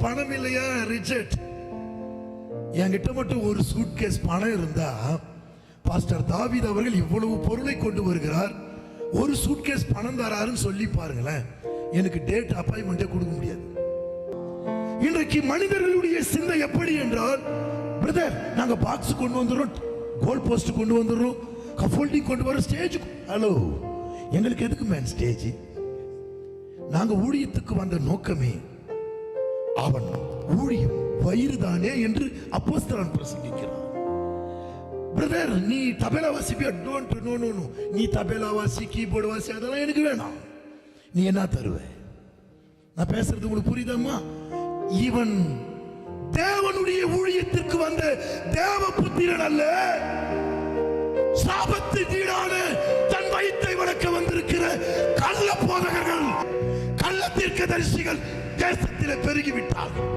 பணம் இல்லையா ரிஜெக்ட். என்கிட்ட மட்டும் ஒரு சூட்கேஸ் பணம் இருந்தா பாஸ்டர் தாவீது அவர்கள் இவ்வளவு பொருளை கொண்டு வருகிறார், ஒரு சூட்கேஸ் பணம் தராருன்னு சொல்லி பாருங்களேன், எனக்கு டேட் அப்பாயின்மெண்டே கொடுக்க முடியாது. இன்றைக்கு மனிதர்களுடைய சிந்தை எப்படி என்றால், பிரதர் நாங்க பாக்ஸ் கொண்டு வந்துடுறோம், கோல் போஸ்ட் கொண்டு வந்துடுறோம், கஃபோல்டிங் கொண்டு வரோம், ஸ்டேஜ். ஹலோ, எங்களுக்கு எதுக்கு மேன் ஸ்டேஜ்? நாங்க ஊழியத்துக்கு வந்த நோக்கமே அவன் ஊழியம் வயிறு தானே என்று அப்போஸ்தலன் பிரசங்கிக்கிறான். பிரதர் நீ தபேலா வாசிப்பியா? Don't, no no no. நீ தபேலா வாசி, கீபோர்டு வாசி, அதெல்லாம் எனக்கு வேணாம். நீ என்ன தருவ? நான் பேசுறது உங்களுக்கு புரியுதாமா? இவன் தேவனுடைய ஊழியத்திற்கு வந்த தேவ புத்திரன் அல்ல, சாபத்து வீடான தன் வயிற்றை வளர்க்க வந்திருக்கிற கள்ள போதகர்கள், கள்ள தீர்க்கதரிசிகள் தேசத்தில் பெருகிவிட்டார்கள்.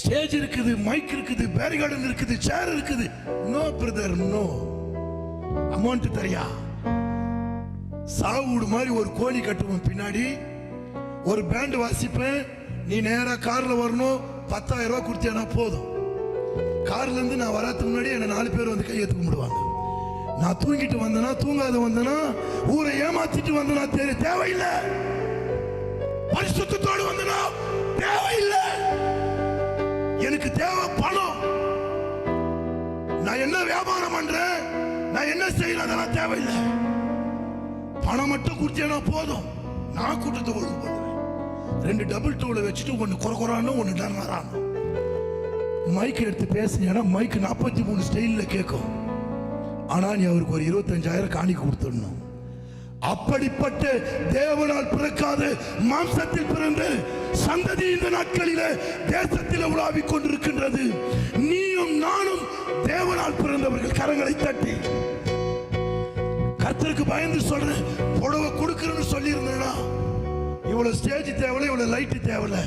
ஸ்டேஜ் இருக்குது, மைக் இருக்குது, பேரிகார்டன் இருக்குது, சேர் இருக்குது. No brother no. அமௌண்ட் தரியா? சாவுடு மாதிரி ஒரு கோழி கட்டுவோம், பின்னாடி ஒரு பேண்ட் வாசிப்பேன், நீ நேரா கார்ல வரணும், 10,000 ரூபாய் கொடுத்தியானா போதும். கார்ல இருந்து நான் வரதுக்கு முன்னாடி என்ன 4 பேர் வந்து கையை கும்பிடுவாங்க. நான் தூங்கிட்டு வந்தனா, தூங்காத வந்தனா, ஊரை ஏமாத்திட்டு வந்தனா தேவையில்லை, பரிசுத்தத்தோடு வந்தனா தேவையில்லை. எனக்கு தேவை பணம். நான் என்ன வியாபாரம் பண்றேன், நான் என்ன செய்யறேன், அதெல்லாம் தேவையில்லை. பணம் மட்டும் கொடுத்தேனா போதும். நான் கூட்டத்தை ஒழுங்கு பண்ணுவேன். 2 டபுள் டூல வச்சுட்டு ஒன்னு குறகுறான்னு ஒன்னு டர்னரான மைக் எடுத்து பேசுனா மைக் 43 ஸ்டைல்ல கேட்கும். ஆனா நீ அவருக்கு ஒரு 25,000 காணிக்கை கொடுத்துடணும். அப்படிப்பட்ட தேவனால் பிறக்காத மாம்சத்தில் பிறந்த சந்ததி இந்த நாட்களிலே தேசத்தில் உலாவிக் கொண்டிருக்கின்றது. நீயும் நானும் தேவனால் பிறந்தவர்கள். கரங்களை தட்டி கர்த்தருக்கு பயந்து சொல்றேன். புடவை கொடுக்கணும்னு சொல்லி இருந்தேன்னா இவ்வளவு ஸ்டேஜ் தேவையில்லை, இவ்வளவு லைட் தேவையில்லை.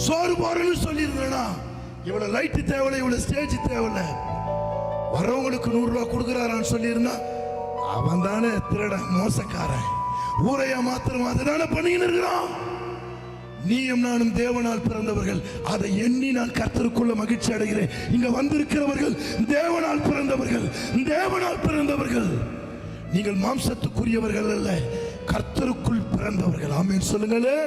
சோறு போறன்னு சொல்லி இருந்தேன்னா இவ்வளவு லைட் தேவையில்லை, இவ்வளவு ஸ்டேஜ் தேவையில்லை. வரவங்களுக்கு 100 ரூபாய் கொடுக்கிறாரான்னு சொல்லி இருந்தா அவன் தானே திருட, மோசக்காரன், ஊரையா மாத்திரம் அதுதானே பண்ணிக்கிட்டு இருக்கிறான். நீயும் நானும் தேவனால் பிறந்தவர்கள். அதை எண்ணி நான் கர்த்தருக்குள்ள மகிழ்ச்சி அடைகிறேன். இங்க வந்திருக்கிறவர்கள் தேவனால் பிறந்தவர்கள், தேவனால் பிறந்தவர்கள். நீங்கள் மாம்சத்துக்குரியவர்கள் அல்ல, கர்த்தருக்குள் பிறந்தவர்கள். ஆமென் சொல்லுங்களே.